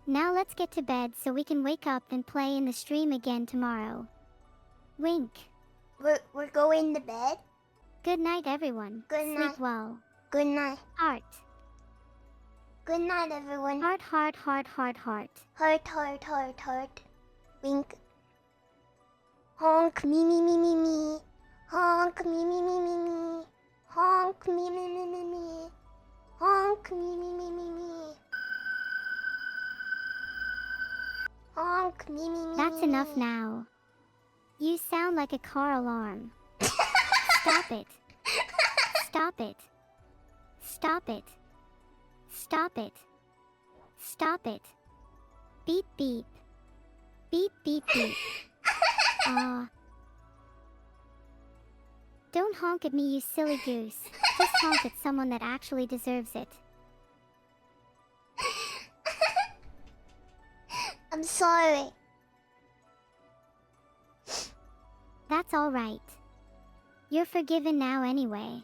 Now let's get to bed so we can wake up and play in the stream again tomorrow. Wink. We're going to bed? Good night, everyone. Good night. Sleep well. Good night. Heart. Good night, everyone. Heart, heart, heart, heart, heart. Heart, heart, heart, heart. Wink. Honk, me, me, me, me, me. Honk, me, me, me, me, me. Honk, me, me, me, me, me. Honk, me, me, me, me, me. Honk, me, me, me. That's enough now. You sound like a car alarm. Stop it. Stop it. Stop it. Stop it. Stop it. Beep beep. Beep beep beep. Don't honk at me, you silly goose. Just honk at someone that actually deserves it. I'm sorry. That's alright. You're forgiven now anyway.